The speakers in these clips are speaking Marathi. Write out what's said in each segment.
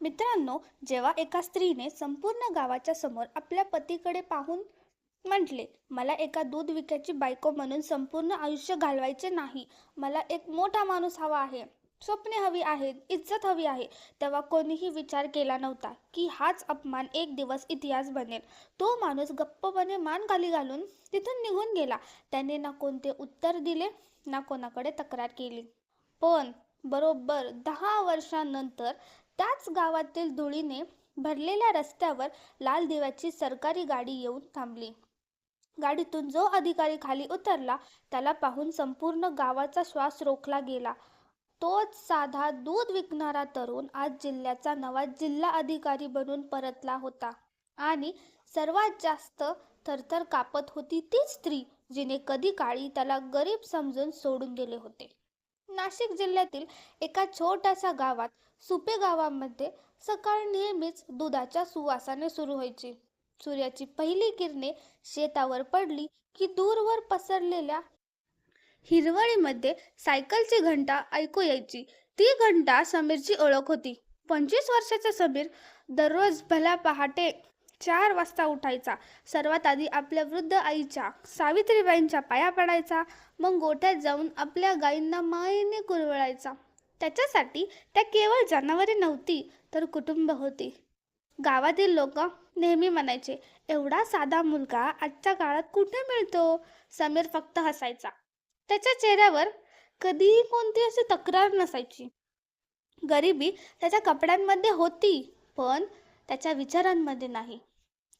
मित्रांनो, जेव्हा एका स्त्रीने संपूर्ण गावाच्या समोर आपल्या पतीकडे पाहून म्हटले, मला एका दूध विक्याची बायको म्हणून संपूर्ण आयुष्य घालवायचे नाही. मला एक मोठा माणूस हवा आहे, स्वप्ने हवी आहेत, इज्जत हवी आहे. तेव्हा कोणीही विचार केला नव्हता की हाच अपमान एक दिवस इतिहास बनेल. तो माणूस गप्पपणे मान खाली घालून तिथून निघून गेला. त्याने ना कोणते उत्तर दिले, ना कोणाकडे तक्रार केली. पण बरोबर 10 वर्षांनंतर त्याच गावातील धुळीने भरलेल्या रस्त्यावर लाल दिव्याची सरकारी गाडी येऊन थांबली. गाडीतून जो अधिकारी खाली उतरला त्याला पाहून संपूर्ण गावाचा श्वास रोखला गेला. तोच साधा दूध विकणारा तरुण आज जिल्ह्याचा नवा जिल्हा अधिकारी बनून परतला होता. आणि सर्वात जास्त थरथर कापत होती ती स्त्री, जिने कधी काळी त्याला गरीब समजून सोडून गेले होते. नाशिक जिल्ह्यातील एका छोट्याशा गावात, सुपे गावामध्ये सकाळ नेहमीच दुधाच्या सुवासाने सुरू व्हायची. सूर्याची पहिली किरणे शेतावर पडली की दूरवर पसरलेल्या हिरवळीमध्ये सायकलची घंटा ऐकू यायची. ती घंटा समीरची ओळख होती. 25 वर्षाचा समीर दररोज भल्या पहाटे 4 वाजता उठायचा. सर्वात आधी आपल्या वृद्ध आईच्या सावित्रीबाईंच्या पाया पडायचा. मग गोठ्यात जाऊन आपल्या गायींना मायेने कुरवळायचा. त्याच्यासाठी त्या केवळ जनावरे नव्हती, तर कुटुंब होती. गावातील लोक नेहमी म्हणायचे, एवढा साधा मुलगा आजच्या काळात कुठे मिळतो. समीर फक्त हसायचा. त्याच्या चेहऱ्यावर कधीही कोणती अशी तक्रार नसायची. गरिबी त्याच्या कपड्यांमध्ये होती, पण त्याच्या विचारांमध्ये नाही.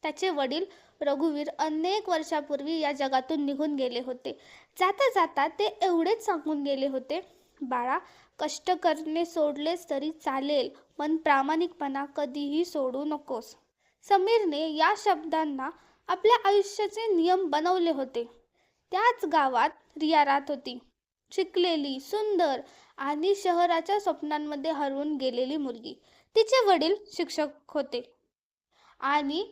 त्याचे वडील रघुवीर अनेक वर्षापूर्वी या जगातून निघून गेले होते. जाता जाता ते एवढेच सांगून गेले होते, बाळा, कष्ट करणे सोडलेस तरी चालेल, पण प्रामाणिकपणा कधीही सोडू नकोस. समीरने या शब्दांना आपल्या आयुष्याचे नियम बनवले होते. त्याच गावात रिया राहत होती. शिकलेली, सुंदर आणि शहराच्या स्वप्नांमध्ये हरवून गेलेली मुलगी. तिचे वडील शिक्षक होते आणि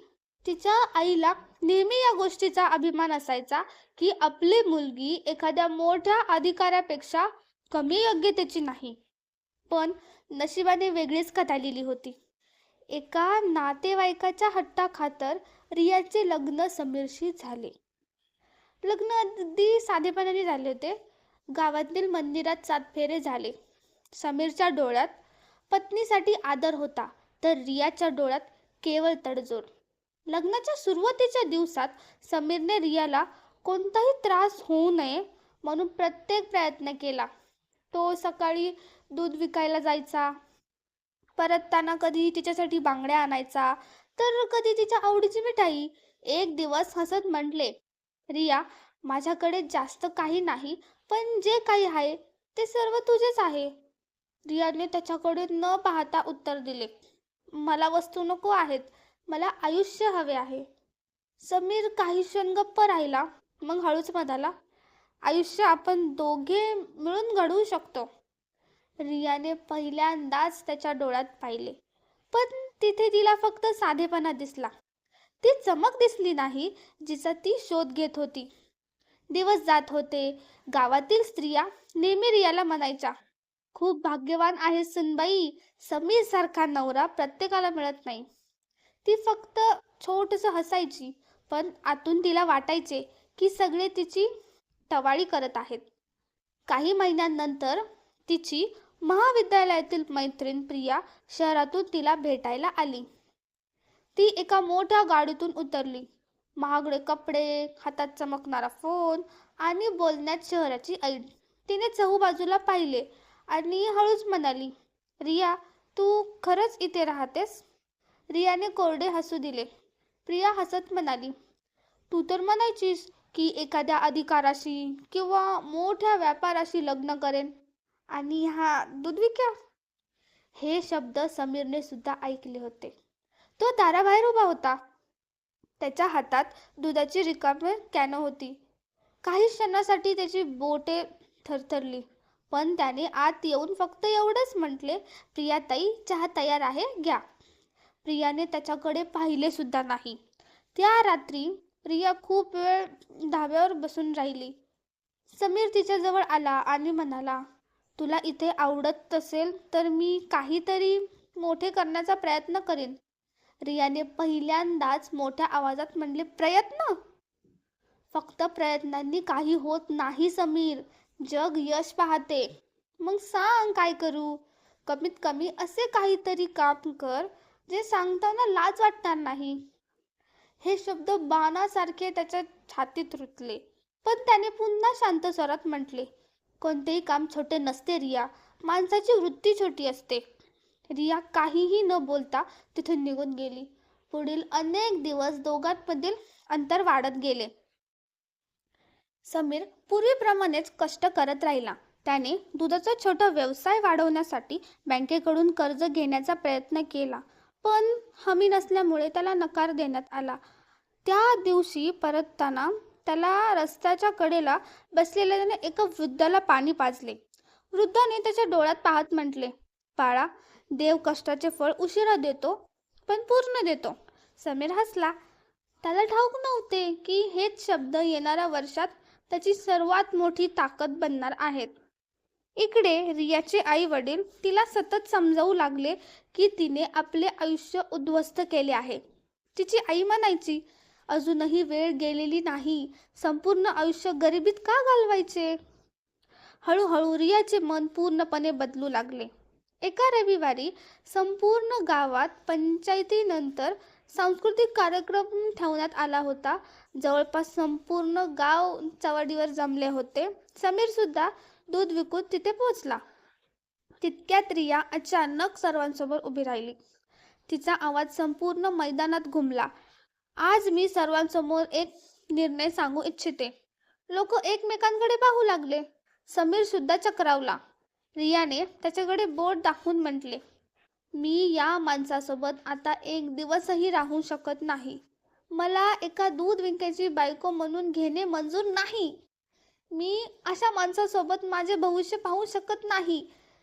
तिच्या आईला नेहमी या गोष्टीचा अभिमान असायचा की आपली मुलगी एखाद्या मोठ्या अधिकाऱ्यापेक्षा कमी योग्यतेची नाही. पण नशिबाने वेगळीच कथा लिहिली होती. एका नातेवाईकाच्या हट्टाखातर रियाचे लग्न समीरशी झाले. लग्न अगदी साधेपणाने झाले होते. गावातील मंदिरात 7 फेरे झाले. समीरच्या डोळ्यात पत्नीसाठी आदर होता, तर रियाच्या डोळ्यात केवळ तडजोड. लग्नाच्या सुरुवातीच्या दिवसात समीरने रियाला कोणताही त्रास होऊ नये म्हणून प्रत्येक प्रयत्न केला. तो सकाळी दूध विकायला जायचा, परतताना कधी तिच्यासाठी बांगड्या आणायचा, तर कधी तिच्या आवडीची मिठाई. एक दिवस हसत म्हटले, रिया, माझ्याकडे जास्त काही नाही, पण जे काही आहे ते सर्व तुझेच आहे. रियाने त्याच्याकडे न पाहता उत्तर दिले, मला वस्तू नको आहेत, मला आयुष्य हवे आहे. समीर काही क्षण गप्प राहिला, मग हळूच म्हणाला, आयुष्य आपण दोघे मिळून घडवू शकतो. रियाने पहिल्यांदाच त्याच्या डोळ्यात पाहिले, पण तिथे तिला फक्त साधेपणा दिसला. ती चमक दिसली नाही, जिचा ती शोध घेत होती. दिवस जात होते. गावातील स्त्रिया नेहमी रियाला म्हणायच्या, खूप भाग्यवान आहे सुनबाई, समीर सारखा नवरा प्रत्येकाला मिळत नाही. ती फक्त छोटंसं हसायची, पण आतून तिला वाटायचे की सगळे तिची टवाळी करत आहेत. काही महिन्यांनंतर तिची महाविद्यालयातील मैत्रीण प्रिया शहरातून तिला भेटायला आली. ती एका मोठ्या गाडीतून उतरली. महागडे कपडे, हातात चमकणारा फोन आणि बोलण्यात शहराची ऐट. तिने चहूबाजूला पाहिले आणि हळूच म्हणाली, रिया, तू खरंच इथे राहतेस? रियाने कोरडे हसू दिले. प्रिया हसत म्हणाली, तू तर म्हणायचीस की एखाद्या अधिकाराशी किंवा मोठ्या व्यापाराशी लग्न करेन, आणि हा दूध विक्या. हे शब्द समीरने सुद्धा ऐकले होते. तो दाराबाहेर उभा होता. त्याच्या हातात दुधाची रिकामी कॅन होती. काही क्षणासाठी त्याची बोटे थरथरली, पण त्याने आत येऊन फक्त एवढंच म्हटले, प्रियाताई, चहा तयार आहे, घ्या. प्रियाने त्याच्याकडे पाहिले सुद्धा नाही. त्या रात्री प्रिया खूप वेळ धाब्यावर बसून राहिली. समीर तिच्याजवळ आला आणि म्हणाला, तुला इथे आवडत असेल तर मी काहीतरी मोठे करण्याचा प्रयत्न करीन. रियाने पहिल्यांदाच मोठ्या आवाजात म्हणले, प्रयत्न? फक्त प्रयत्नांनी काही होत नाही समीर. जग यश पाहते. मग सांग काय करू? कमीत कमी असे काहीतरी काम कर जे सांगताना लाज वाटणार नाही. हे शब्द बाणासारखे त्याच्या छातीत रुतले. पण त्याने पुन्हा शांत स्वरात म्हटले, कोणतेही काम छोटे नसते रिया. माणसाची वृत्ती छोटी असते. रिया काहीही न बोलता तिथून निघून गेली. पुढील अनेक दिवस दोघांमधील अंतर वाढत गेले. समीर पूर्वीप्रमाणेच कष्ट करत राहिला. त्याने दुधाचा छोटा व्यवसाय वाढवण्यासाठी बँकेकडून कर्ज घेण्याचा प्रयत्न केला, पण हमी नसल्यामुळे त्याला नकार देण्यात आला. त्या दिवशी परतताना त्याला रस्त्याच्या कडेला बसलेल्या एका वृद्धाला पाणी पाजले. वृद्धाने त्याच्या डोळ्यात पाहत म्हटले, बाळा, देव कष्टाचे फळ उशिरा देतो, पण पूर्ण देतो. समीर हसला. त्याला ठाऊक नव्हते की हेच शब्द येणाऱ्या वर्षात त्याची सर्वात मोठी ताकद बनणार आहेत. इकडे रियाचे आई वडील तिला सतत समजावू लागले की तिने आपले आयुष्य उद्ध्वस्त केले आहे. तिची आई म्हणायची, अजूनही वेळ गेलेली नाही. संपूर्ण आयुष्य गरिबीत का घालवायचे? हळूहळू रियाचे मन पूर्णपणे बदलू लागले. एका रविवारी संपूर्ण गावात पंचायतीनंतर सांस्कृतिक कार्यक्रम ठेवण्यात आला होता. जवळपास संपूर्ण गाव चवडीवर जमले होते. समीर सुद्धा दूध विकून तिथे पोहोचला. तितक्यात रिया अचानक सर्वांसमोर उभी राहिली. तिचा आवाज संपूर्ण मैदानात घुमला. आज मी सर्वांसमोर एक निर्णय सांगू इच्छिते. लोक एकमेकांकडे पाहू लागले. समीर सुद्धा चक्रावला. रियाने त्याच्याकडे बोट दाखवून म्हटले, मी या माणसासोबत आता एक दिवसही राहू शकत नाही. मला एका दूध विकायची बायको म्हणून घेणे मंजूर नाही. मी अशा माणसासोबत माझे भविष्य पाहू शकत नाही,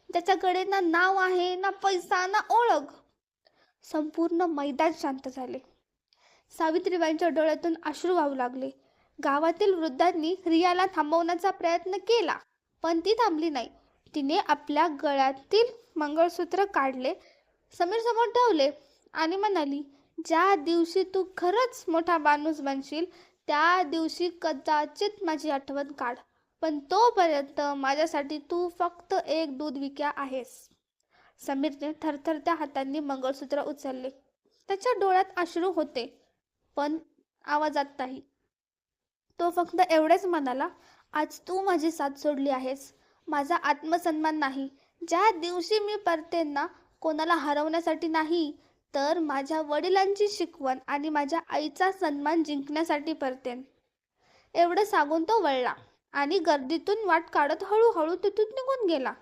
ज्याच्याकडे ना नाव आहे, ना पैसा, ना ओळख. संपूर्ण मैदान शांत झाले. सावित्रीबाईंच्या डोळ्यातून अश्रू वाहू लागले. गावातील वृद्धांनी रियाला थांबवण्याचा प्रयत्न केला, पण ती थांबली नाही. तिने आपल्या गळ्यातील मंगळसूत्र काढले, समीर समोर ठेवले आणि म्हणाली, ज्या दिवशी तू खरंच मोठा माणूस बनशील त्या दिवशी कदाचित माझी आठवण काढ, पण तोपर्यंत माझ्यासाठी तू फक्त एक दूध विक्या आहेस. समीरने थरथरत्या हातांनी मंगळसूत्र उचलले. त्याच्या डोळ्यात अश्रू होते, पण आवाजात नाही. तो फक्त एवढेच म्हणाला, आज तू माझी साथ सोडली आहेस. माझा आत्मसन्मान नाही. ज्या दिवशी मी परतेन ना, कोणाला हरवण्यासाठी नाही, तर माझ्या वडिलांची शिकवण आणि माझ्या आईचा सन्मान जिंकण्यासाठी परतेन. एवढं सांगून तो वळला आणि गर्दीतून वाट काढत हळूहळू तिथून निघून गेला.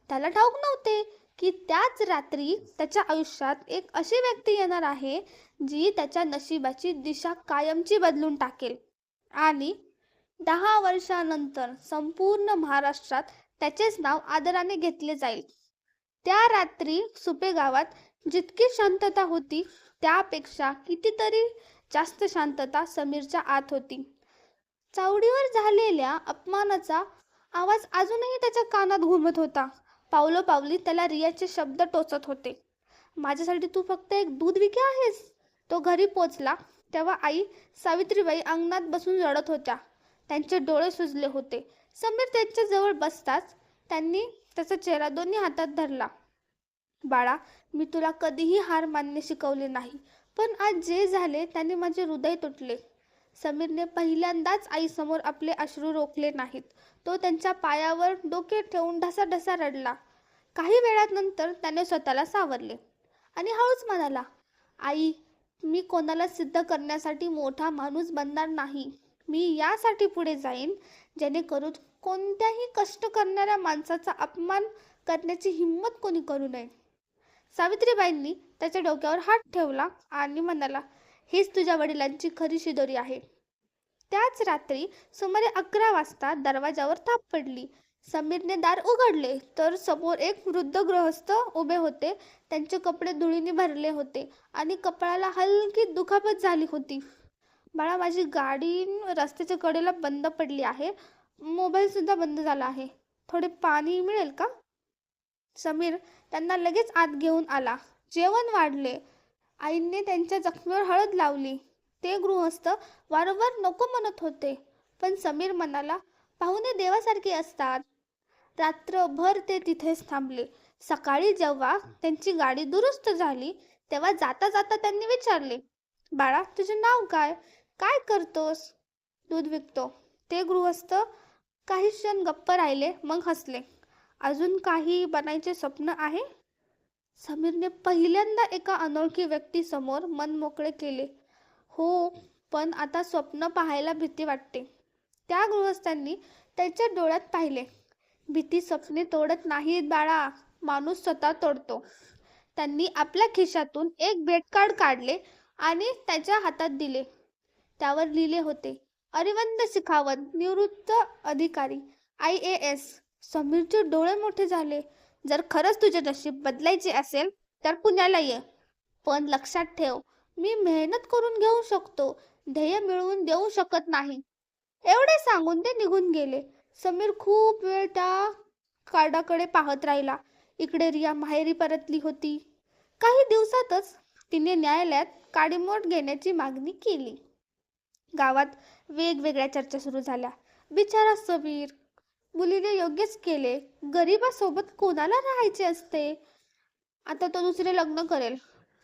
त्याला ठाऊक नव्हते की त्याच रात्री त्याच्या आयुष्यात एक अशी व्यक्ती येणार आहे जी त्याच्या नशिबाची दिशा कायमची बदलून टाकेल आणि 10 वर्षांनंतर संपूर्ण महाराष्ट्रात त्याचेच नाव आदराने घेतले जाईल. त्या रात्री सुपे गावात जितकी शांतता होती त्यापेक्षा कितीतरी जास्त शांतता समीरच्या आत होती. चावडीवर झालेल्या अपमानाचा आवाज अजूनही त्याच्या कानात घुमत होता. पावलोपावली त्याला रियाचे शब्द टोचत होते, माझ्यासाठी तू फक्त एक दूध विक्या आहेस. तो घरी पोचला तेव्हा आई सावित्रीबाई अंगणात बसून रडत होत्या. त्यांचे डोळे सुजले होते. समीर त्यांच्या जवळ बसताच त्यांनी त्याचा चेहरा दोन्ही हातात धरला. बाळा, मी तुला कधीही हार मानणे शिकवले नाही, पण आज जे झाले त्याने माझे हृदय तुटले. समीरने पहिल्यांदाच आईसमोर आपले अश्रू रोखले नाहीत. तो त्यांच्या पायावर डोके ठेवून ढसाढसा रडला. काही वेळानंतर त्याने स्वतःला सावरले आणि हळूच म्हणाला, आई, मी कोणाला सिद्ध करण्यासाठी मोठा माणूस बनणार नाही. मी यासाठी पुढे जाईन जेणेकरून कोणत्याही कष्ट करणाऱ्या माणसाचा अपमान करण्याची हिंमत कोणी करू नये. सावित्रीबाईंनी त्याच्या डोक्यावर हात ठेवला आणि म्हणाला, हीच तुझ्या वडिलांची खरी शिदोरी आहे. त्याच रात्री सुमारे 11 वाजता दरवाजावर थाप पडली. समीरने दार उघडले तर समोर एक वृद्ध गृहस्थ उभे होते. त्यांचे कपडे धुळीने भरले होते आणि कपाळाला हलकी दुखापत झाली होती. बाळा, माझी गाडी रस्त्याच्या कडेला बंद पडली आहे. मोबाईल सुद्धा बंद झाला आहे. थोडे पाणी मिळेल का? समीर त्यांना लगेच आत घेऊन आला. जेवण वाढले. आईने त्यांच्या जखमेवर हळद लावली. ते गृहस्थ वारंवार नको म्हणत होते, पण समीर म्हणाला, पाहुणे देवासारखे असतात. रात्रभर ते तिथेच थांबले. सकाळी जेव्हा त्यांची गाडी दुरुस्त झाली, तेव्हा जाता जाता त्यांनी विचारले, बाळा, तुझे नाव काय? काय करतोस? दूध विकतो. ते गृहस्थ काही क्षण गप्प राहिले, मग हसले. अजून काही बनायचे स्वप्न आहे? समीरने पहिल्यांदा एका अनोळखी व्यक्तीसमोर मन मोकळे केले. हो, पण आता स्वप्न पाहायला भीती वाटते. त्या गृहस्थांनी त्याच्या डोळ्यात पाहिले. भीती स्वप्ने तोडत नाहीत बाळा, माणूस स्वतः तोडतो. त्यांनी आपल्या खिशातून एक भेट कार्ड काढले आणि त्याच्या हातात दिले. त्यावर लिहिले होते, अरविंद शेखावत, निवृत्त अधिकारी, IAS. समीरचे डोळे मोठे झाले. जर खरंच तुझे नशीब बदलायचे असेल तर पुण्याला ये, पण लक्षात ठेव, मी मेहनत करून घेऊ शकतो, ध्येय मिळवून देऊ शकत नाही. एवढे सांगून ते निघून गेले. समीर खूप वेळ त्या कार्डाकडे पाहत राहिला. इकडे रिया माहेरी परतली होती. काही दिवसातच तिने न्यायालयात काडीमोड घेण्याची मागणी केली. गावात वेगवेगळ्या चर्चा सुरू झाल्या. बिचारा समीर, मुलीने योग्यच केले. गरीबासोबत कोणाला राहायचे असते? आता तो दुसरे लग्न करेल.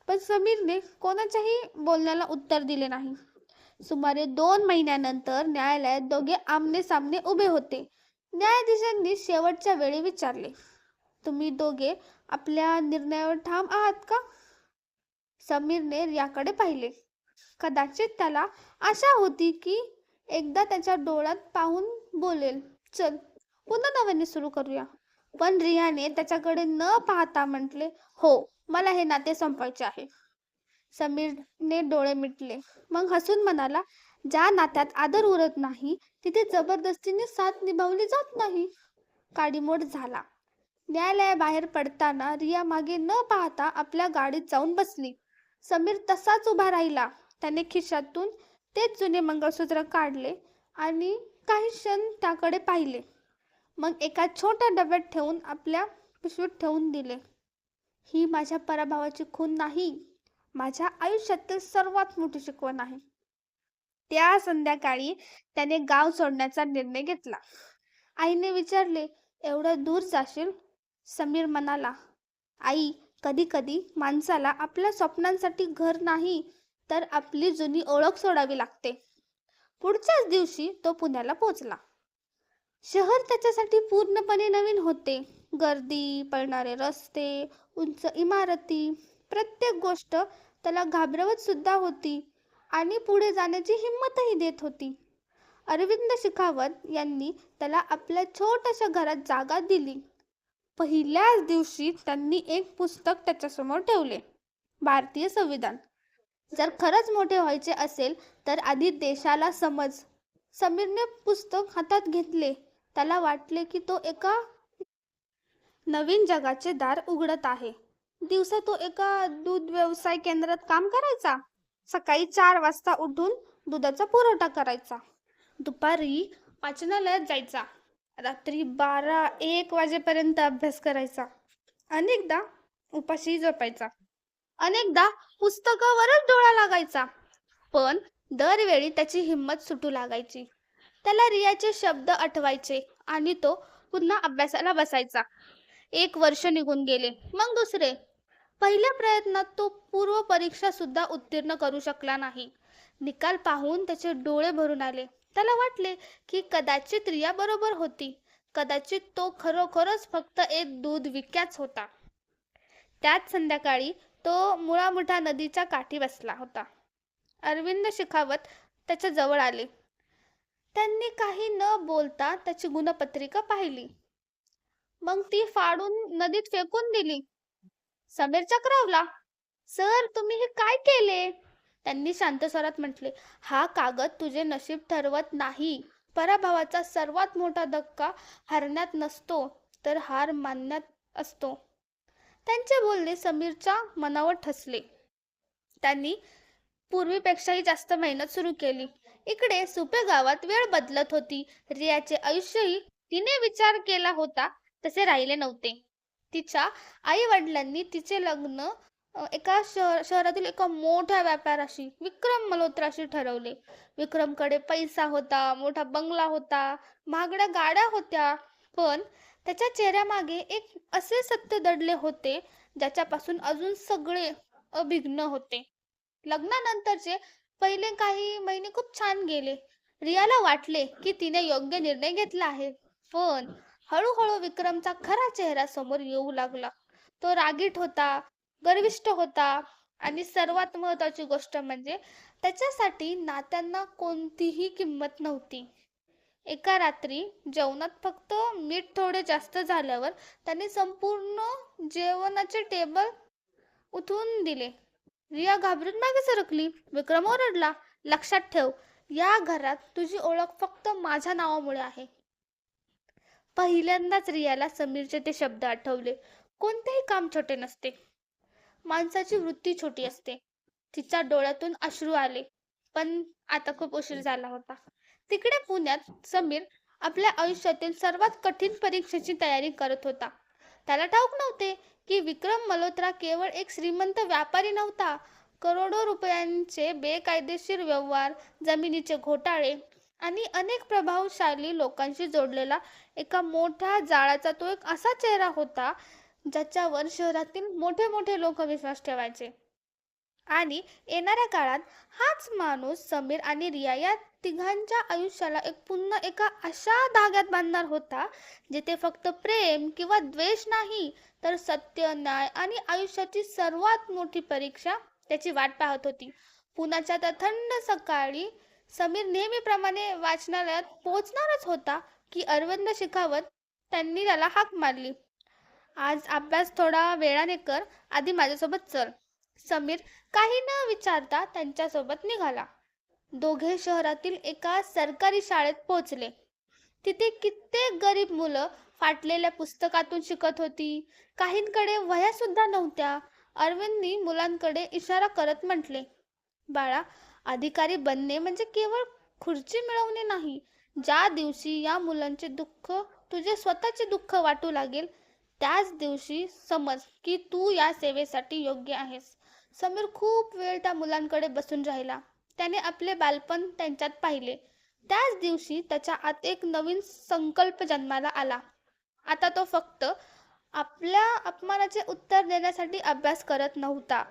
पण समीरने कोणाच्याही बोलण्याला उत्तर दिले नाही. सुमारे 2 महिन्यानंतर न्यायालयात दोघे आमने सामने उभे होते. न्यायाधीशांनी शेवटच्या वेळी विचारले, तुम्ही दोघे आपल्या निर्णयावर ठाम आहात का? समीरने रियाकडे पाहिले. कदाचित त्याला आशा होती की एकदा त्याच्या डोळ्यात पाहून बोलेल, चल पुन्हा नव्याने सुरू करूया. पण रियाने त्याच्याकडे न पाहता म्हटले, हो, मला हे नाते संपवायचे आहे. समीरने डोळे मिटले. मग हसून म्हणाला, ज्या नात्यात आदर उरत नाही तिथे जबरदस्तीने साथ निभावली जात नाही. काडीमोड झाला. न्यायालयाबाहेर पडताना रिया मागे न पाहता आपल्या गाडीत जाऊन बसली. समीर तसाच उभा राहिला. त्याने खिशातून तेच जुने मंगळसूत्र काढले आणि काही क्षण त्याकडे पाहिले. मग एका छोट्या डब्यात ठेवून आपल्या पिशवीत ठेवून दिले. ही माझ्या पराभवाची खून नाही, माझ्या आयुष्यातील सर्वात मोठी शिकवण आहे. त्या संध्याकाळी त्याने गाव सोडण्याचा निर्णय घेतला. आईने विचारले, एवढं दूर जाशील? समीर म्हणाला, आई, कधी कधी माणसाला आपल्या स्वप्नांसाठी घर नाही तर आपली जुनी ओळख सोडावी लागते. पुढच्याच दिवशी तो पुण्याला पोहोचला. शहर त्याच्यासाठी पूर्णपणे नवीन होते. गर्दी, पळणारे रस्ते, उंच इमारती, प्रत्येक गोष्ट त्याला घाबरवत सुद्धा होती आणि पुढे जाण्याची हिंमतही देत होती. अरविंद शेखावत यांनी त्याला आपल्या छोट्याशा घरात जागा दिली. पहिल्याच दिवशी त्यांनी एक पुस्तक त्याच्यासमोर ठेवले, भारतीय संविधान. जर खरंच मोठे व्हायचे असेल तर आधी देशाला समज. समीरने पुस्तक हातात घेतले. त्याला वाटले की तो एका नवीन जगाचे दार उघडत आहे. दिवसा तो एका दूध व्यवसाय केंद्रात काम करायचा. सकाळी 4 वाजता उठून दुधाचा पुरवठा करायचा. दुपारी वाचनालयात जायचा. रात्री 12-1 वाजेपर्यंत अभ्यास करायचा. अनेकदा उपाशी झोपायचा. अनेकदा पुस्तकावरच डोळा लागायचा. पण दरवेळी त्याची हिंमत सुटू लागायची. त्याला रियाचे शब्द आठवायचे आणि तो पुन्हा अभ्यासाला बसायचा. 1 वर्ष निघून गेले, मग दुसरे. पहिल्या प्रयत्नात तो पूर्व परीक्षा सुद्धा उत्तीर्ण करू शकला नाही. निकाल पाहून त्याचे डोळे भरून आले. त्याला वाटले की कदाचित रिया बरोबर होती. कदाचित तो खरोखरच फक्त एक दूध विक्याच होता. त्याच संध्याकाळी तो मुळामुठा नदीच्या काठी बसला होता. अरविंद शेखावत त्याच्या जवळ आले. त्यांनी काही न बोलता त्याची गुणपत्रिका पाहिली. मग ती फाडून नदीत फेकून दिली. समीर चक्रावला. सर, तुम्ही हे काय केले? त्यांनी शांत स्वरात म्हटले, हा कागद तुझे नशीब ठरवत नाही. पराभवाचा सर्वात मोठा धक्का हरण्यात नसतो तर हार मानण्यात असतो. त्यांचे बोलणे समीरच्या मनावर ठसले. त्यांनी पूर्वीपेक्षाही जास्त मेहनत सुरू केली. इकडे सुपे गावात वेळ बदलत होती. रियाचे आयुष्यही तिने विचार केला होता तसे राहिले नव्हते. तिच्या आई वडिलांनी तिचे लग्न शहरातील एका मोठ्या व्यापाऱ्याशी विक्रम मल्होत्राशी ठरवले. विक्रमकडे पैसा होता, मोठा बंगला होता, महागड्या गाड्या होत्या, पण त्याच्या चेहऱ्यामागे एक असे सत्य दडले होते ज्याच्यापासून अजून सगळे अभिघ्न होते. लग्नानंतरचे पहिले काही महिने खूप छान गेले. रियाला वाटले की तिने योग्य निर्णय घेतला आहे, पण हळूहळू विक्रमचा खरा चेहरा समोर येऊ लागला. तो रागीट होता, गर्विष्ठ होता आणि सर्वात महत्त्वाची गोष्ट म्हणजे त्याच्यासाठी नात्यांना कोणतीही किंमत नव्हती. एका रात्री जेवणात फक्त मीठ थोडे जास्त झाल्यावर त्याने संपूर्ण जेवणाचे टेबल उठवून दिले. रिया घाबरून मागे सरकली. विक्रम ओरडला, लक्षात ठेव, या घरात तुझी ओळख फक्त माझ्या नावामुळे आहे. पहिल्यांदाच रियाला समीरचे ते शब्द आठवले. कोणतेही काम छोटे नसते. माणसाची वृत्ती छोटी असते. तिच्या डोळ्यातून अश्रू आले, पण आता खूप उशीर झाला होता. तिकडे पुण्यात समीर आपल्या आयुष्यातील सर्वात कठीण परीक्षेची तयारी करत होता. त्याला ठाऊक नव्हते की विक्रम मल्होत्रा केवळ एक श्रीमंत व्यापारी नव्हता. करोडो रुपयांचे बेकायदेशीर व्यवहार, जमिनीचे घोटाळे आणि अनेक प्रभावशाली लोकांशी जोडलेला एका मोठ्या जाळाचा तो एक असा चेहरा होता ज्याच्यावर शहरातील मोठे मोठे लोक विश्वास ठेवायचे. आणि येणाऱ्या काळात हाच माणूस समीर आणि रिया या तिघांच्या आयुष्याला पुन्हा एका अशा धाग्यात बांधणार होता जिथे फक्त प्रेम किंवा द्वेष नाही, तर सत्य, न्याय आणि आयुष्याची सर्वात मोठी परीक्षा त्याची वाट पाहत होती. पुण्याच्या त्या थंड सकाळी समीर नेहमीप्रमाणे वाचनालयात पोहोचणारच होता की अरविंद शेखावत त्यांनी त्याला हाक मारली. आज अभ्यास थोडा वेळाने कर, आधी माझ्यासोबत चल. समीर काही न विचारता त्यांच्यासोबत निघाला. दोघे शहरातील एका सरकारी शाळेत पोहोचले. तिथे कित्येक गरीब मुलं फाटलेल्या पुस्तकातून शिकत होती. काहींकडे वह्या सुद्धा नव्हत्या. अरविंदनी मुलांकडे इशारा करत म्हटले, बाळा, अधिकारी बनणे म्हणजे केवळ खुर्ची मिळवणे नाही. ज्या दिवशी या मुलांचे दुःख तुझे स्वतःचे दुःख वाटू लागेल, त्याच दिवशी समज की तू या सेवेसाठी योग्य आहेस. समीर खूप वेळ त्या मुलांकडे बसून राहिला. त्याने आपले बालपण त्यांच्यात पाहिले. त्याच दिवशी त्याच्या आत एक नवीन संकल्प जन्माला आला. आता तो फक्त आपल्या अपमानाचे उत्तर देण्यासाठी अभ्यास करत नव्हता,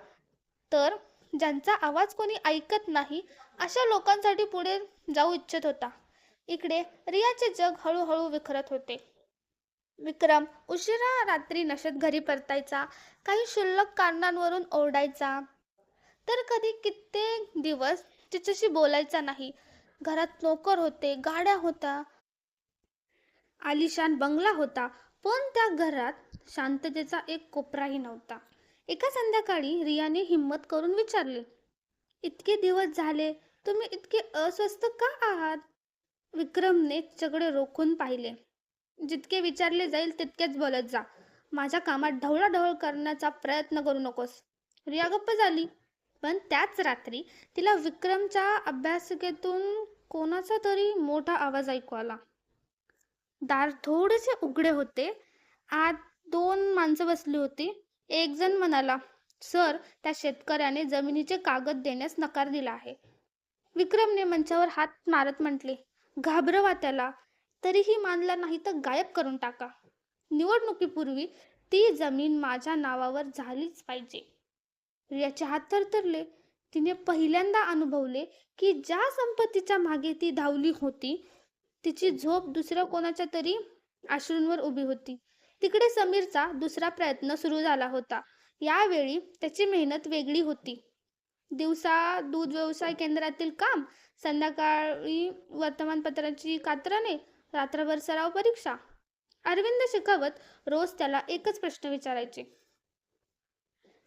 तर ज्यांचा आवाज कोणी ऐकत नाही अशा लोकांसाठी पुढे जाऊ इच्छित होता. इकडे रियाचे जग हळूहळू विखरत होते. विक्रम उशिरा रात्री नशेत घरी परतायचा, काही क्षुल्लक कारणांवरून ओरडायचा, तर कधी कित्येक दिवस तिच्याशी बोलायचा नाही. घरात नोकर होते, गाड्या होता, आलिशान बंगला होता, पण त्या घरात शांततेचा एक कोपराही नव्हता. एका संध्याकाळी रियाने हिम्मत करून विचारले, इतके दिवस झाले, तुम्ही इतके अस्वस्थ का आहात? विक्रमने तिच्याकडे रोखून पाहिले. जितके विचारले जाईल तितकेच बोलत जा. माझ्या कामात ढवळाढवळ करण्याचा प्रयत्न करू नकोस. रिया गप्प झाली. पण त्याच रात्री तिला विक्रमच्या अभ्यासिकेतून कोणाचा तरी मोठा आवाज ऐकू आला. दार थोडेसे उघडे होते. आत दोन माणसं बसली होती. एक जण म्हणाला, सर, त्या शेतकऱ्याने जमिनीचे कागद देण्यास नकार दिला आहे. विक्रमने मंचावर हात मारत म्हटले, घाबरवा त्याला, तरीही मानला नाही तर गायब करून टाका. निवडणुकीपूर्वी ती जमीन माझ्या नावावर झालीच पाहिजे. रियाचे हात थरथरले. तिने पहिल्यांदा अनुभवले की ज्या संपत्तीच्या मागे ती धावली होती तिची झोप दुसऱ्या कोणाच्या तरी अश्रूंवर उभी होती. तिकडे समीरचा दुसरा प्रयत्न सुरू झाला होता. यावेळी त्याची मेहनत वेगळी होती. दिवसा दूध व्यवसाय केंद्रातील काम, संध्याकाळी वर्तमानपत्राची कात्रणे, रात्रभर सराव परीक्षा. अरविंद शेखावत रोज त्याला एकच प्रश्न विचारायचे,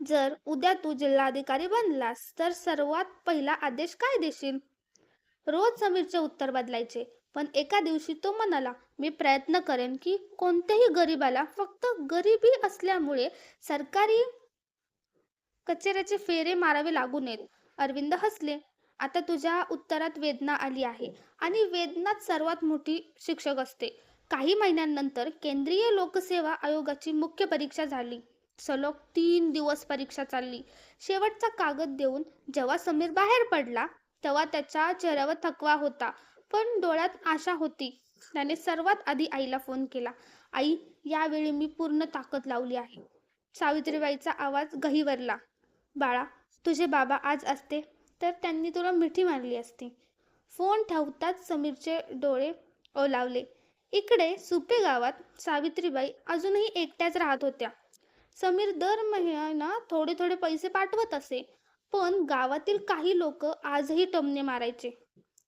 जर उद्या तू जिल्हाधिकारी बनलास तर सर्वात पहिला आदेश काय देशील? रोज समीरचे उत्तर बदलायचे, पण एका दिवशी तो म्हणाला, मी प्रयत्न करेन की कोणत्याही गरीबाला फक्त गरिबी असल्यामुळे सरकारी कचेऱ्याचे फेरे मारावे लागू नयेत. अरविंद हसले. आता तुझ्या उत्तरात वेदना आली आहे, आणि वेदनाच सर्वात मोठी शिक्षक असते. काही महिन्यांनंतर केंद्रीय लोकसेवा आयोगाची मुख्य परीक्षा झाली. सलग 3 दिवस परीक्षा चालली. शेवटचा कागद देऊन जेव्हा समीर बाहेर पडला तेव्हा त्याच्या चेहऱ्यावर थकवा होता, पण डोळ्यात आशा होती. त्याने सर्वात आधी आईला फोन केला. आई, यावेळी मी पूर्ण ताकद लावली आहे. सावित्रीबाईचा आवाज गहिवरला. बाळा, तुझे बाबा आज असते तर त्यांनी तुला मिठी मारली असती. फोन ठेवताच समीरचे डोळे ओलावले. इकडे सुपे गावात सावित्रीबाई अजूनही एकट्याच राहत होत्या. समीर दर महिन्याला थोडे थोडे पैसे पाठवत असे, पण गावातील काही लोक आजही टमणे मारायचे.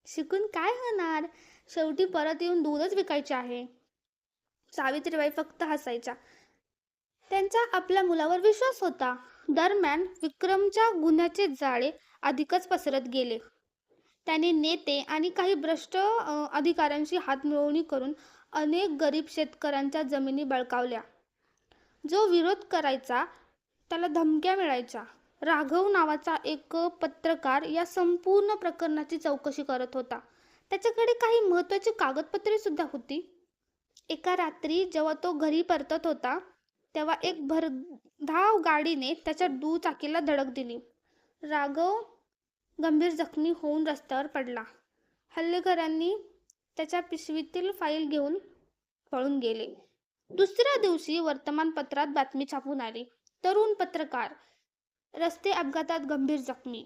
शिकून काय होणार, शेवटी परत येऊन दूधच विकायचे आहे. सावित्रीबाई फक्त हसायच्या. त्यांचा आपल्या मुलावर विश्वास होता. दरम्यान विक्रमच्या गुन्ह्याचे जाळे अधिकच पसरत गेले. त्याने नेते आणि काही भ्रष्ट अधिकाऱ्यांशी हातमिळवणी करून अनेक गरीब शेतकऱ्यांच्या जमिनी बळकावल्या. जो विरोध करायचा त्याला धमक्या मिळायच्या. राघव नावाचा एक पत्रकार या संपूर्ण प्रकरणाची चौकशी करत होता. त्याच्याकडे काही महत्त्वाची कागदपत्रे सुद्धा होती. एका रात्री जेव्हा तो घरी परतत होता तेव्हा एक भरधाव गाडीने त्याच्या दुचाकीला धडक दिली. राघव गंभीर जखमी होऊन रस्त्यावर पडला. हल्लेखोरांनी त्याच्या पिशवीतील फाईल घेऊन पळून गेले. दुसऱ्या दिवशी वर्तमानपत्रात बातमी छापून आली. तरुण पत्रकार रस्ते अपघातात गंभीर जखमी.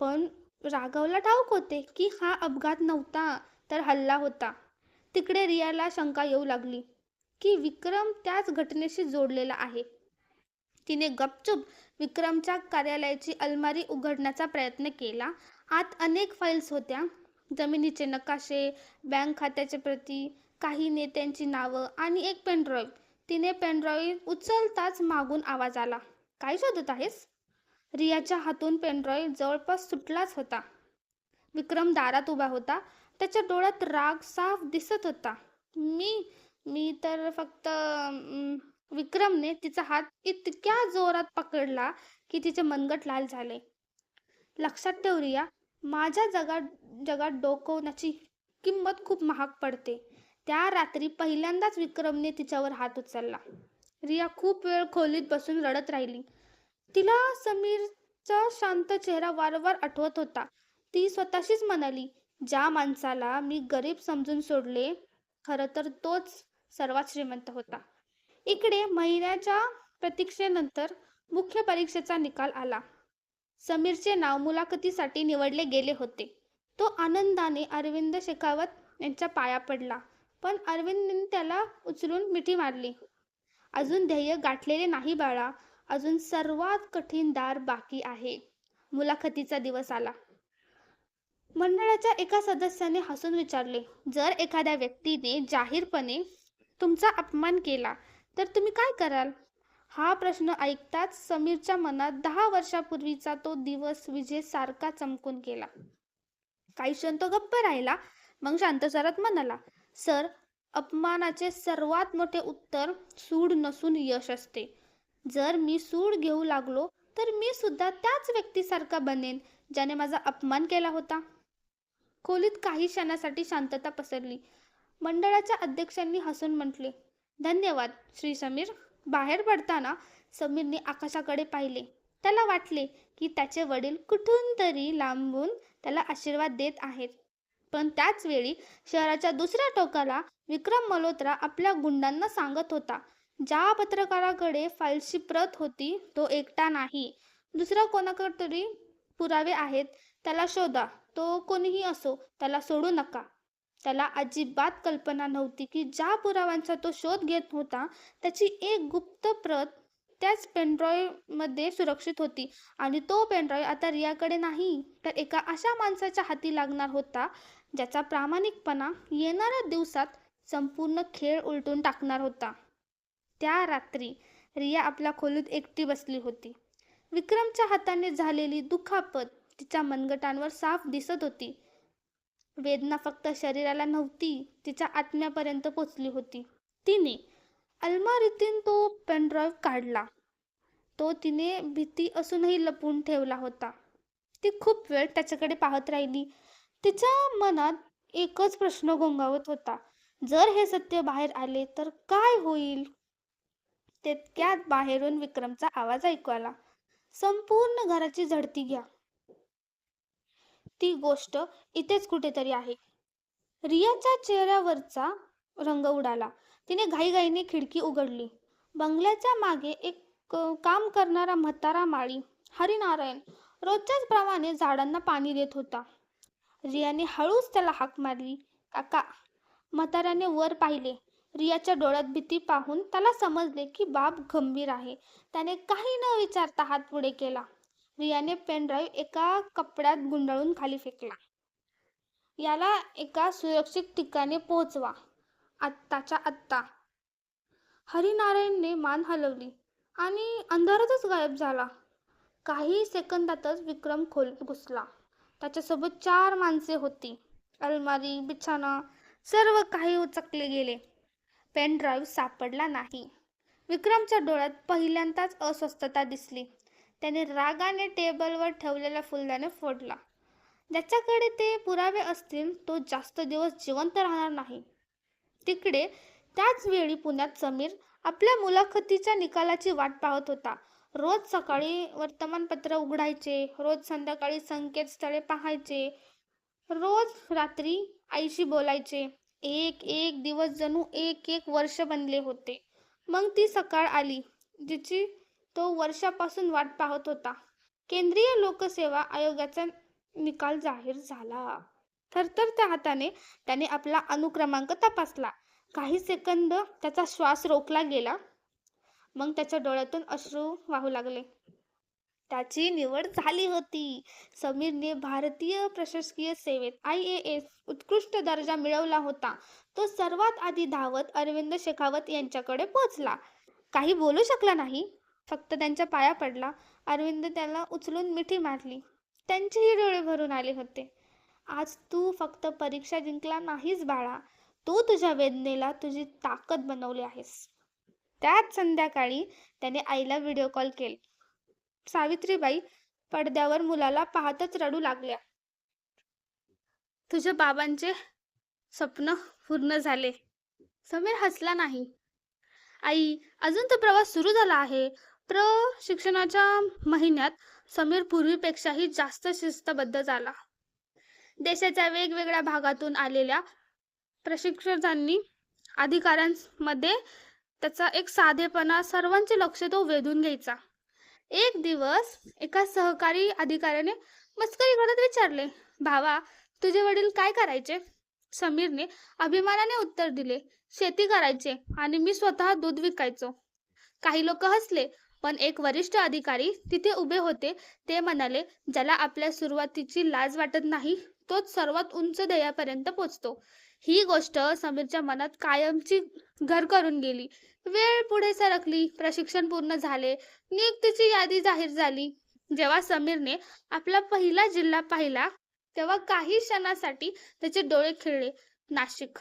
पण राघवला ठाऊक होते की हा अपघात नव्हता तर हल्ला होता. तिकडे रियाला शंका येऊ लागली की विक्रम त्याच घटनेशी जोडलेला आहे. तिने गपचूप विक्रमच्या कार्यालयाची अलमारी उघडण्याचा प्रयत्न केला. आत अनेक फाईल्स होत्या. जमिनीचे नकाशे, बँक खात्याचे प्रती, काही नेत्यांची नावं आणि एक पेनड्राईव्ह. तिने पेनड्राईव्ह उचलताच मागून आवाज आला. काय शोधत आहेस? रियाच्या हातून पेनड्राईव्ह जवळपास सुटलाच होता. विक्रम दारात उभा होता. त्याच्या डोळ्यात राग साफ दिसत होता. मी तर फक्त विक्रमने तिचा हात इतक्या जोरात पकडला की तिचे मनगट लाल झाले. लक्षात ठेव रिया, माझ्या जगात डोकवण्याची किंमत खूप महाग पडते. त्या रात्री पहिल्यांदाच विक्रमने तिच्यावर हात उचलला. रिया खूप वेळ खोलीत बसून रडत राहिली. तिला समीरचा शांत चेहरा वारंवार आठवत होता. ती स्वतःशीच म्हणाली, ज्या माणसाला मी गरीब समजून सोडले, खरं तर तोच सर्वात श्रीमंत होता. इकडे महिन्याच्या प्रतीक्षेनंतर मुख्य परीक्षेचा निकाल आला. समीरचे नाव मुलाखतीसाठी निवडले गेले होते. तो आनंदाने अरविंद शेखावत यांच्या पाया पडला, पण अरविंदने त्याला उचलून मिठी मारली. अजून ध्येय गाठलेले नाही बाळा, अजून सर्वात कठीण दार बाकी आहे. मुलाखतीचा दिवस आला. मंडळाच्या एका सदस्याने हसून विचारले, जर एखाद्या व्यक्तीने जाहीरपणे तुमचा अपमान केला तर तुम्ही काय कराल? हा प्रश्न ऐकताच समीरच्या मनात 10 वर्षापूर्वीचा तो दिवस विजेसारखा चमकून गेला. काही क्षण तो गप्प राहिला. मग शांत स्वरात म्हणाला, सर, अपमानाचे सर्वात मोठे उत्तर सूड नसून यश असते. जर मी सूड घेऊ लागलो तर मी सुद्धा त्याच व्यक्तीसारखा बनेन ज्याने माझा अपमान केला होता. खोलीत काही क्षणासाठी शांतता पसरली. मंडळाच्या अध्यक्षांनी हसून म्हटले, धन्यवाद श्री समीर. बाहेर पडताना समीरने आकाशाकडे पाहिले. त्याला वाटले की त्याचे वडील कुठून तरी लांबून त्याला आशीर्वाद देत आहेत. पण त्याच वेळी शहराच्या दुसऱ्या टोकाला विक्रम मल्होत्रा आपल्या गुंडांना सांगत होता, ज्या पत्रकाराकडे फाईलची प्रत होती तो एकटा नाही. दुसरा कोणाकडे तरी पुरावे आहेत, त्याला शोधा. तो कोणीही असो, त्याला सोडू नका. त्याला अजिबात कल्पना नव्हती की ज्या पुराव्यांचा तो शोध घेत होता त्याची एक गुप्त प्रत त्याच पेनड्राईव्हमध्ये सुरक्षित होती. आणि तो पेनड्राईव्ह आता रियाकडे नाही तर एका अशा माणसाच्या हाती लागणार होता ज्याचा प्रामाणिकपणा येणाऱ्या दिवसात संपूर्ण खेळ उलटून टाकणार होता. त्या रात्री रिया आपल्या खोलीत एकटी बसली होती. विक्रमच्या हाताने झालेली दुखापत तिच्या मनगटांवर साफ दिसत होती. वेदना फक्त शरीराला नव्हती, तिच्या आत्म्यापर्यंत पोचली होती. तिने अलमारीतून तो पेनड्राईव्ह काढला. तो तिने भीती असूनही लपवून ठेवला होता. ती खूप वेळ त्याच्याकडे पाहत राहिली. तिच्या मनात एकच प्रश्न घोंगावत होता, जर हे सत्य बाहेर आले तर काय होईल? तितक्यात बाहेरून विक्रमचा आवाज ऐकू आला. संपूर्ण घराची झडती घ्या. ती गोष्ट इथेच कुठेतरी आहे. रियाच्या चेहऱ्यावरचा रंग उडाला. तिने घाईघाईने खिडकी उघडली. बंगल्याच्या मागे एक काम करणारा म्हातारा माळी हरिनारायण रोजच्याच प्रमाणे झाडांना पाणी देत होता. रियाने हळूच त्याला हाक मारली, काका. म्हाताऱ्याने वर पाहिले. रियाच्या डोळ्यात भीती पाहून त्याला समजले की बाब गंभीर आहे. त्याने काही न विचारता हात पुढे केला. रियाने पेनड्राईव्ह एका कपड्यात गुंडाळून खाली फेकला. याला एका सुरक्षित ठिकाणी पोहोचवा, आत्ताच्या आत्ता. हरिनारायणने मान हलवली आणि अंधारातच गायब झाला. काही सेकंदातच विक्रम खोलीत घुसला. त्याच्यासोबत 4 माणसे होती. अलमारी, बिछाना, सर्व काही उचकले गेले. पेनड्राईव्ह सापडला नाही. विक्रमच्या डोळ्यात पहिल्यांदाच अस्वस्थता दिसली. त्याने रागाने टेबलवर ठेवलेला फुलदाणे फोडला. ज्याच्याकडे ते पुरावे असतील तो जास्त दिवस जिवंत राहणार नाही. तिकडे त्याच वेळी पुण्यात समीर आपल्या मुलाखतीच्या निकालाची वाट पाहत होता. रोज सकाळी वर्तमानपत्र उघडायचे, रोज संध्याकाळी संकेतस्थळे पाहायचे, रोज रात्री आईशी बोलायचे. एक एक दिवस जणू एक एक वर्ष बनले होते. मग ती सकाळ आली जिची तो वर्षापासून वाट पाहत होता. केंद्रीय लोकसेवा आयोगाचा निकाल जाहीर झाला. थरथरत्या हाताने त्याने आपला अनुक्रमांक तपासला. काही सेकंद त्याचा श्वास रोखला गेला. मग त्याच्या डोळ्यातून अश्रू वाहू लागले. त्याची निवड झाली होती. समीरने भारतीय प्रशासकीय सेवेत IAS उत्कृष्ट दर्जा मिळवला होता. तो सर्वात आधी धावत अरविंद शेखावत यांच्याकडे पोहोचला. काही बोलू शकला नाही, फक्त त्यांच्या पाया पडला. अरविंद त्याला उचलून मिठी मारली. त्यांचेही डोळे भरून आले होते. आज तू फक्त परीक्षा जिंकला नाहीस बाळा, तू तुझ्या वेदनेला तुझी ताकद बनवली आहेस. त्याच संध्याकाळी त्याने आईला व्हिडिओ कॉल केला. सावित्रीबाई पडद्यावर मुलाला पाहतच रडू लागल्या. तुझ्या बाबांचे स्वप्न पूर्ण झाले. समीर हसला नाही. आई, अजून तर प्रवास सुरू झाला आहे. प्रशिक्षणाच्या महिन्यात समीर पूर्वीपेक्षाही जास्त शिस्तबद्ध झाला. देशाच्या वेगवेगळ्या भागातून आलेल्या प्रशिक्षकांनी अधिकाऱ्यांमध्ये त्याचा एक साधेपणा, सर्वांचे लक्ष तो वेधून घ्यायचा. एक दिवस एका सहकारी अधिकाऱ्याने मस्करी करत विचारले, भावा, तुझे वडील काय करायचे? समीरने अभिमानाने उत्तर दिले, शेती करायचे आणि मी स्वतः दूध विकायचो. काही लोक हसले, पण एक वरिष्ठ अधिकारी तिथे उभे होते. ते म्हणाले, ज्याला आपल्या सुरुवातीची लाज वाटत नाही तोच सर्वात उंच ध्येयापर्यंत पोहोचतो. ही गोष्ट समीरच्या मनात कायमची घर करून गेली. वेळ पुढे सरकली. प्रशिक्षण पूर्ण झाले. नियुक्तीची यादी जाहीर झाली. जेव्हा समीरने आपला पहिला जिल्हा पाहिला तेव्हा काही क्षणासाठी त्याचे डोळे खिळले. नाशिक,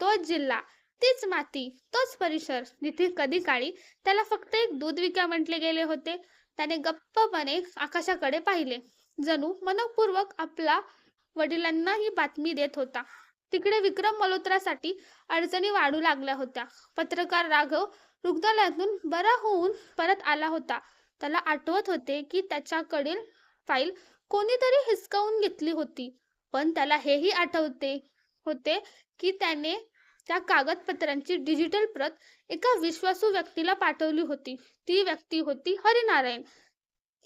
तोच जिल्हा, तीच माती, तोच परिसर जिथे कधी काळी त्याला फक्त एक दूध विका म्हटले गेले होते. त्याने गप्पपणे आकाशाकडे पाहिले, जणू मनपूर्वक आपला वडिलांना ही बातमी देत होता. तिकडे विक्रम मल्होत्रासाठी अडचणी वाढू लागल्या होत्या. पत्रकार राघव रुग्णालयातून बरा होऊन परत आला होता. त्याला आठवत होते की त्याच्याकडील फाईल कोणीतरी हिसकावून घेतली होती, पण त्याला हेही आठवते होते की त्याने त्या कागदपत्रांची डिजिटल प्रत एका विश्वासू व्यक्तीला पाठवली होती. ती व्यक्ती होती हरिनारायण.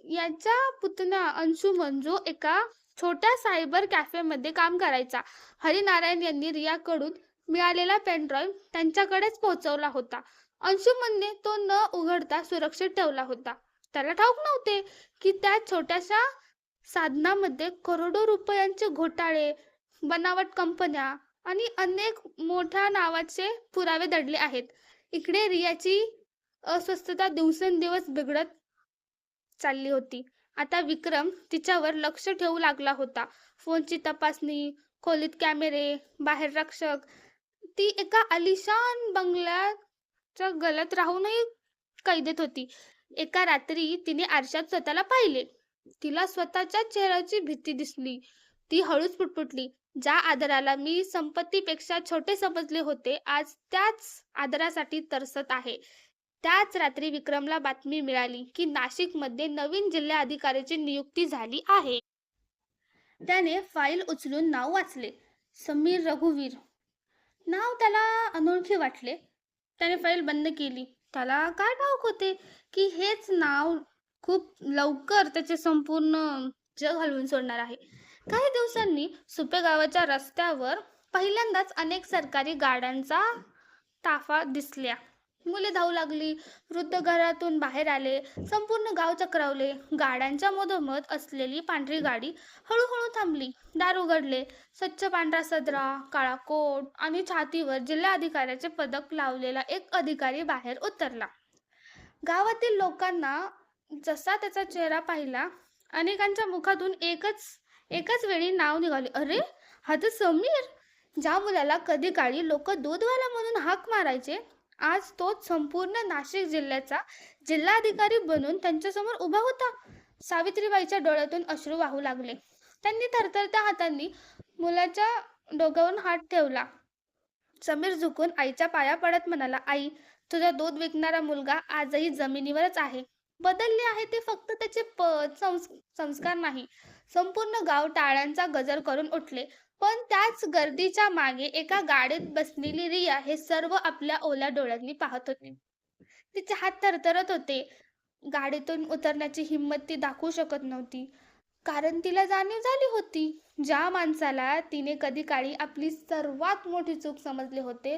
याचा पुतण्या अंशुमन, जो एका छोट्या सायबर कॅफेमध्ये काम करायचा. हरिनारायण यांनी रियाकडून मिळालेला पेनड्राईव्ह त्यांच्याकडेच पोहोचवला होता. अंशुमनने तो न उघडता सुरक्षित ठेवला होता. त्याला ठाऊक नव्हते की त्या छोट्याशा साधनामध्ये करोडो रुपयांचे घोटाळे, बनावट कंपन्या आणि अनेक मोठ्या नावाचे पुरावे दडले आहेत. इकडे रियाची अस्वस्थता दिवसेंदिवस बिघडत चालली होती. आता विक्रम तिच्यावर लक्ष ठेवू लागला होता. फोनची तपासणी, खोलीत कॅमेरे, बाहेर रक्षक. ती एका आलिशान बंगल्याच्या गलत राहूनही कैदेत होती. एका रात्री तिने आरशात स्वतःला पाहिले. तिला स्वतःच्या चेहऱ्याची भीती दिसली. ती हळूच पुटपुटली, ज्या आदराला मी संपत्तीपेक्षा छोटे समजले होते, आज त्याच आदरासाठी तरसत आहे. त्याच रात्री विक्रमला बातमी मिळाली की नाशिकमध्ये नवीन जिल्हाधिकाऱ्याची नियुक्ती झाली आहे. त्याने फाईल उचलून नाव वाचले. समीर रघुवीर. नाव त्याला अनोळखी वाटले. त्याने फाईल बंद केली. त्याला काय ठाऊक होते की हेच नाव खूप लवकर त्याचे संपूर्ण जग हलवून सोडणार आहे. काही दिवसांनी सुपे गावाच्या रस्त्यावर पहिल्यांदाच अनेक सरकारी गाड्यांचा ताफा दिसल्या. मुले धावू लागली. वृद्ध घरातून बाहेर आले. संपूर्ण गाव चक्रावले. गाड्यांच्या मधोमध असलेली पांढरी गाडी हळूहळू थांबली. दार उघडले. स्वच्छ पांढरा सदरा, काळा कोट आणि छातीवर जिल्हाधिकाऱ्याचे पदक लावलेला एक अधिकारी बाहेर उतरला. गावातील लोकांना जसा त्याचा चेहरा पाहिला, अनेकांच्या मुखातून एकाच वेळी नाव निघाले. अरे, हा तर समीर! ज्या मुलाला कधी काळी लोक दूधवाला म्हणून हाक मारायचे, आज तोच संपूर्ण नाशिक जिल्ह्याचा जिल्हाधिकारी बनून त्यांच्यासमोर उभा होता. सावित्रीबाईच्या डोळ्यातून अश्रू वाहू लागले. त्यांनी थरथरत्या हातांनी मुलाच्या डोक्यावरून हात ठेवला. समीर झुकून आईच्या पाया पडत म्हणाला, आई, तुझा दूध विकणारा मुलगा आजही जमिनीवरच आहे. बदलले आहे ते फक्त त्याचे पद, संस्कार नाही. संपूर्ण गाव टाळ्यांचा गजर करून उठले. पण त्याच गर्दीच्या मागे एका गाडीत बसलेली रिया हे सर्व आपल्या ओल्या डोळ्यांनी पाहत होती. तिचे हात थरथरत होते. गाडीतून उतरण्याची हिंमत ती दाखवू शकत नव्हती. कारण तिला जाणीव झाली होती, ज्या माणसाला तिने कधी काळी आपली सर्वात मोठी चूक समजले होते,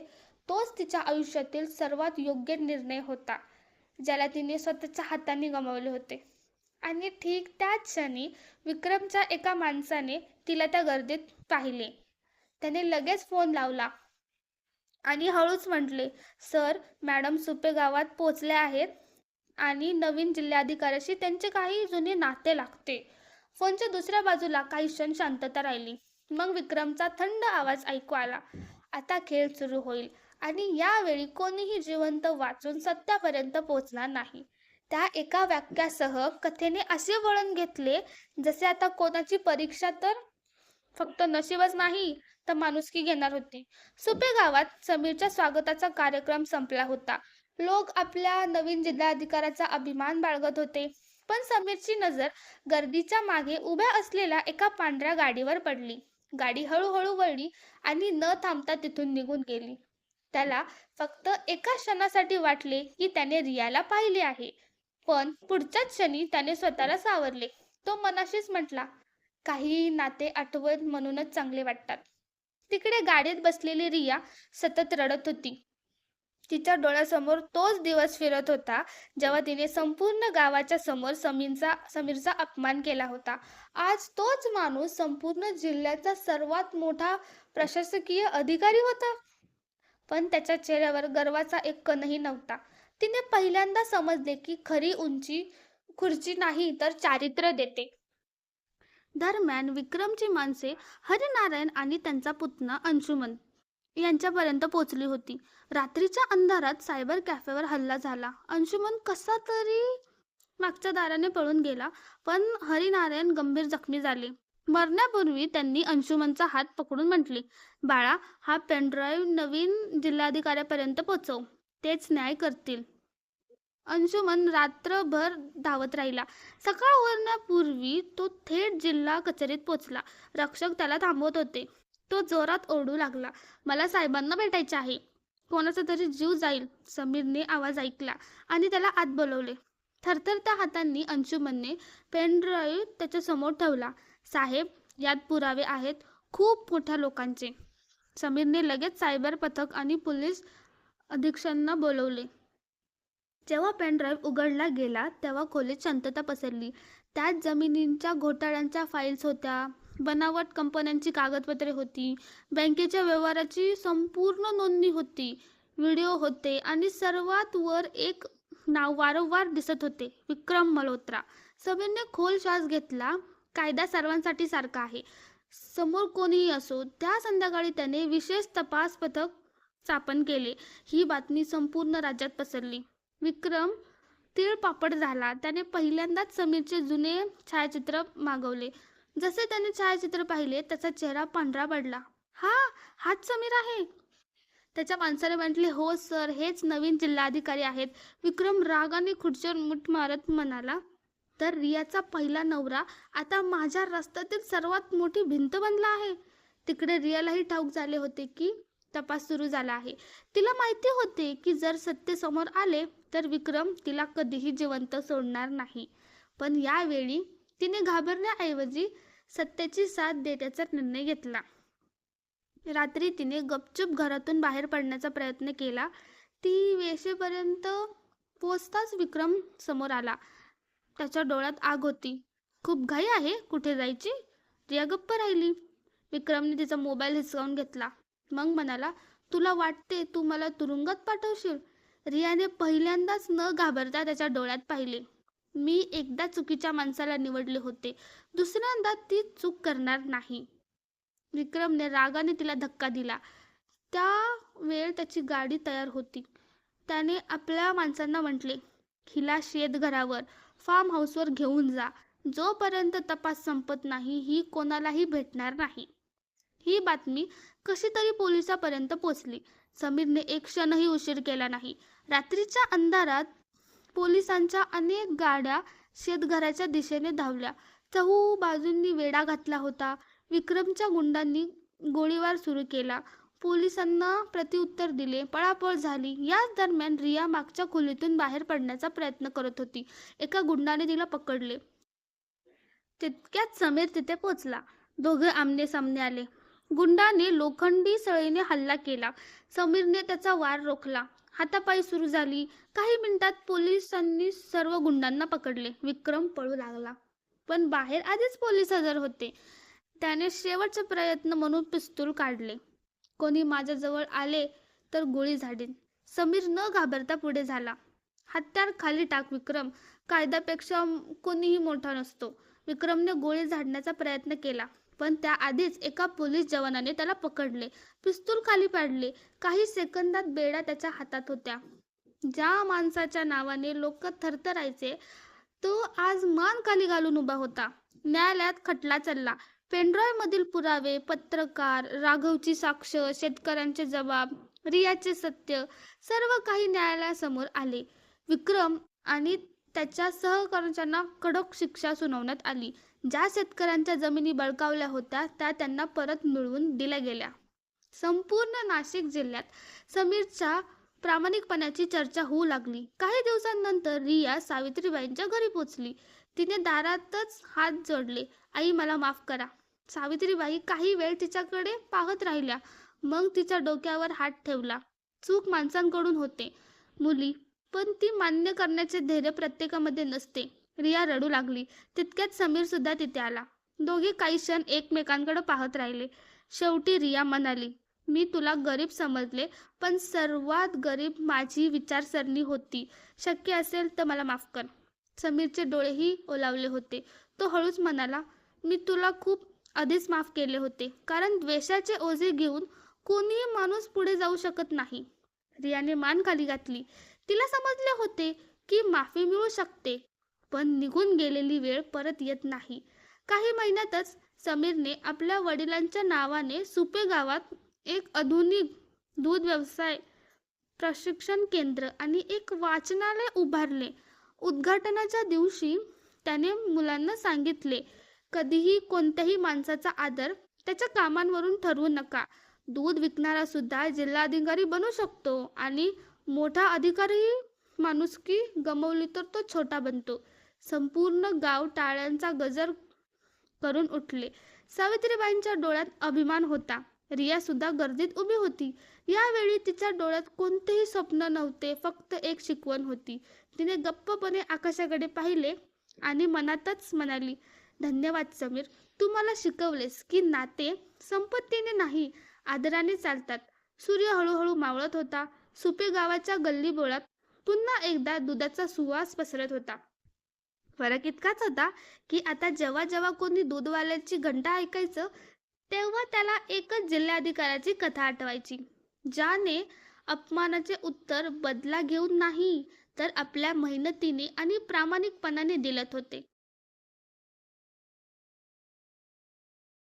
तोच तिच्या आयुष्यातील सर्वात योग्य निर्णय होता, ज्याला तिने स्वतःच्या हातांनी गमावले होते. आणि ठीक त्याच क्षणी विक्रमच्या एका माणसाने तिला त्या गर्दीत पाहिले. त्याने लगेच फोन लावला आणि हळूच म्हटले, सर, मॅडम सुपे गावात पोचले आहेत आणि नवीन जिल्हाधिकाऱ्याशी त्यांचे काही जुने नाते लागते. फोनच्या दुसऱ्या बाजूला काही क्षण शांतता राहिली. मग विक्रमचा थंड आवाज ऐकू आला, आता खेळ सुरू होईल आणि यावेळी कोणीही जिवंत वाचून सत्यापर्यंत पोहोचणार नाही. त्या एका वाक्यासह कथेने असे वळण घेतले जसे आता कोणाची परीक्षा तर फक्त नशीबच नाही तर माणुसकी घेणार होती. सुपे गावात समीरच्या स्वागताचा कार्यक्रम संपला होता. लोक आपल्या नवीन जिल्हाधिकाऱ्याचा अभिमान बाळगत होते. पण समीरची नजर गर्दीच्या मागे उभ्या असलेल्या एका पांढऱ्या गाडीवर पडली. गाडी हळूहळू वळली आणि न थांबता तिथून निघून गेली. त्याला फक्त एका क्षणासाठी वाटले की त्याने रियाला पाहिले आहे. पण पुढच्याच क्षणी त्याने स्वतःला सावरले. तो मनाशीच म्हटला, काही नाते आठवण म्हणूनच चांगले वाटतात. तिकडे गाडीत बसलेली रिया सतत रडत होती. तिच्या डोळ्यासमोर तोच दिवस फिरत होता जेव्हा तिने संपूर्ण गावाच्या समोर समीरचा अपमान केला होता. आज तोच माणूस संपूर्ण जिल्ह्याचा सर्वात मोठा प्रशासकीय अधिकारी होता. पण त्याच्या चेहऱ्यावर गर्वाचा एक कणही नव्हता. तिने पहिल्यांदा समजले की खरी उंची खुर्ची नाही तर चारित्र्य देते. दरम्यान विक्रमची माणसे हरिनारायण आणि त्यांचा पुतना अंशुमन यांच्यापर्यंत पोहोचली होती. रात्रीच्या अंधारात सायबर कॅफेवर हल्ला झाला. अंशुमन कसा तरी मागच्या दाराने पळून गेला, पण हरिनारायण गंभीर जखमी झाले. मरण्यापूर्वी त्यांनी अंशुमनचा हात पकडून म्हटले, बाळा, हा पेनड्राईव्ह नवीन जिल्हाधिकाऱ्यापर्यंत पोचव, तेच न्याय करतील. अंशुमन रात्रभर धावत राहिला. सकाळ उरण्यापूर्वी तो थेट जिल्हा कचेरीत पोचला. रक्षक त्याला थांबवत होते. तो जोरात ओरडू लागला, मला साहेबांना भेटायचे आहे. कोणाचा तरी जीव जाईल. समीरने आवाज ऐकला आणि त्याला आत बोलवले. थरथरत्या हातांनी अंशुमनने पेनड्राईव्ह त्याच्या समोर ठेवला. साहेब, यात पुरावे आहेत खूप मोठ्या लोकांचे. समीरने लगेच सायबर पथक आणि पोलीस अधीक्षकांना बोलवले. जेव्हा पेनड्राईव्ह उघडला गेला तेव्हा खोलीत शांतता पसरली. त्यात जमिनींच्या घोटाळ्यांच्या फाईल्स होत्या, बनावट कंपन्यांची कागदपत्रे होती, बँकेच्या व्यवहाराची संपूर्ण नोंदणी होती, व्हिडिओ होते आणि सर्वात वर एक नाव वारंवार दिसत होते, विक्रम मल्होत्रा. समीरने खोल श्वास घेतला. कायदा सर्वांसाठी सारखा आहे, समोर कोणीही असो. त्या संध्याकाळी त्याने विशेष तपास पथक स्थापन केले. ही बातमी संपूर्ण राज्यात पसरली. विक्रम तीळपापड झाला. त्याने पहिल्यांदाच समीरचे जुने छायाचित्र मागवले. जसे त्याने छायाचित्र पाहिले त्याचा चेहरा पांढरा पडला. हाच समीर आहे. त्याच्या माणसाने म्हटले, हो सर, हेच नवीन जिल्हाधिकारी आहेत. विक्रम रागाने खुर्चीवर मूठ मारत म्हणाला, तर रियाचा पहिला नवरा आता माझ्या रस्त्यातील सर्वात मोठी भिंत बनला आहे. तिकडे रियालाही ठाऊक झाले होते की तपास सुरू झाला आहे. तिला माहिती होते की जर सत्य समोर आले तर विक्रम तिला कधीही जिवंत सोडणार नाही. पण यावेळी तिने घाबरण्याऐवजी सत्याची साथ देण्याचा निर्णय घेतला. रात्री तिने गपचूप घरातून बाहेर पडण्याचा प्रयत्न केला. ती वेशेपर्यंत पोचताच विक्रम समोर आला. त्याच्या डोळ्यात आग होती. खूप घाई आहे, कुठे जायची? रिया गप्प राहिली. विक्रमने तिचा मोबाईल हिसकावून घेतला. मग म्हणाला, तुला वाटते तू मला तुरुंगात पाठवशील? रियाने पहिल्यांदाच न घाबरता त्याच्या डोळ्यात पाहिले. मी एकदा चुकीच्या माणसाला निवडले होते, दुसऱ्यांदा ती चूक करणार नाही. विक्रमने रागाने तिला धक्का दिला. त्या वेळ त्याची गाडी तयार होती. त्याने आपल्या माणसांना म्हटले, हिला शेतघरावर फार्म हाऊसवर घेऊन जा. जोपर्यंत तपास संपत नाही ही कोणालाही भेटणार नाही. ही बातमी कशी तरी पोलिसांपर्यंत पोचली. समीरने एक क्षणही उशीर केला नाही. रात्रीच्या अंधारात पोलिसांच्या अनेक गाड्या शेतघराच्या दिशेने धावल्या. चहू बाजूंनी वेढा घातला होता. विक्रमच्या गुंडांनी गोळीबार सुरू केला. पोलिसांना प्रत्युत्तर दिले. पळापळ झाली. याच दरम्यान रिया मागच्या खोलीतून बाहेर पडण्याचा प्रयत्न करत होती. एका गुंडाने तिला पकडले. तितक्यात समीर तिथे पोचला. दोघे आमने सामने आले. गुंडाने लोखंडी सळीने हल्ला केला. समीरने त्याचा वार रोखला. हातापाई सुरू झाली. काही मिनिटात पोलिसांनी सर्व गुंडांना पकडले. विक्रम पळू लागला, पण बाहेर आधीच पोलीस हजर होते. त्याने शेवटचे प्रयत्न म्हणून पिस्तूल काढले. कोणी माझ्याजवळ आले तर गोळी झाडेन. समीर न घाबरता पुढे झाला. हत्यार खाली टाक विक्रम, कायद्यापेक्षा कोणीही मोठा नसतो. विक्रमने गोळी झाडण्याचा प्रयत्न केला, पण त्याआधीच एका पोलीस जवानाने त्याला पकडले. पिस्तूल खाली पाडले. काही सेकंदात बेड्या त्याच्या हातात होत्या. ज्या माणसाच्या नावाने लोक थरथरायचे तो आज मान खाली घालून उभा होता. न्यायालयात खटला चालला. पेनड्राईव्ह मधील पुरावे, पत्रकार, राघवची साक्ष, शेतकऱ्यांचे जबाब, रियाचे सत्य, सर्व काही न्यायालयासमोर आले. विक्रम आणि त्याच्या सहकर्त्यांना कडक शिक्षा सुनावण्यात आली. ज्या शेतकऱ्यांच्या जमिनी बळकावल्या होत्या त्या त्यांना परत मिळवून दिल्या गेल्या. संपूर्ण नाशिक जिल्ह्यात समीरच्या प्रामाणिकपणाची चर्चा होऊ लागली. काही दिवसांनंतर रिया सावित्रीबाईंच्या घरी पोचली. तिने दारातच हात जोडले. आई, मला माफ करा. सावित्रीबाई काही वेळ तिच्याकडे पाहत राहिल्या. मग तिच्या डोक्यावर हात ठेवला. चूक माणसांकडून होते मुली, पण ती मान्य करण्याचे धैर्य प्रत्येकामध्ये नसते. रिया रडू लागली. तितक्यात समीर सुद्धा तिथे आला. दोघे काही क्षण एकमेकांकडे पाहत राहिले. शेवटी रिया म्हणाली, मी तुला गरीब समजले, पण सर्वात गरीब माझी विचारसरणी होती. शक्य असेल तर मला माफ कर. समीरचे डोळेही ओलावले होते. तो हळूच म्हणाला, मी तुला खूप आधीच माफ केले होते, कारण द्वेषाचे ओझे घेऊन कोणीही माणूस पुढे जाऊ शकत नाही. रियाने मान खाली घातली. तिला समजले होते की माफी मिळू शकते, पण निघून गेलेली वेळ परत येत नाही. काही महिन्यातच समीरने आपल्या वडिलांच्या नावाने सुपे गावात एक आधुनिक दूध व्यवसाय प्रशिक्षण केंद्र आणि एक वाचनालय उभारले. उद्घाटनाच्या दिवशी त्याने मुलांना सांगितले, कधीही कोणत्याही माणसाचा आदर त्याच्या कामांवरून ठरवू नका. दूध विकणारा सुद्धा जिल्हाधिकारी बनू शकतो आणि मोठा अधिकारी माणुसकी गमावली तर तो छोटा बनतो. संपूर्ण गाव टाळ्यांचा गजर करून उठले. सावित्रीबाईंच्या डोळ्यात अभिमान होता. रिया सुद्धा गर्दीत उभी होती. यावेळी तिच्या डोळ्यात कोणतेही स्वप्न नव्हते, फक्त एक शिकवण होती. तिने गप्पपणे आकाशाकडे पाहिले आणि मनातच म्हणाली, धन्यवाद समीर, तू मला शिकवलेस की नाते संपत्तीने नाही, आदराने चालतात. सूर्य हळूहळू मावळत होता. सुपे गावाच्या गल्लीबोळात पुन्हा एकदा दुधाचा सुवास पसरत होता. फरक इतकाच होता की आता जेव्हा जेव्हा कोणी दूधवाल्याची घंटा ऐकायचं तेव्हा त्याला एकच जिल्हाधिकाऱ्याची कथा आठवायची, ज्याने अपमानाचे उत्तर बदला घेऊन नाही तर आपल्या मेहनतीने आणि प्रामाणिकपणाने दिलत होते.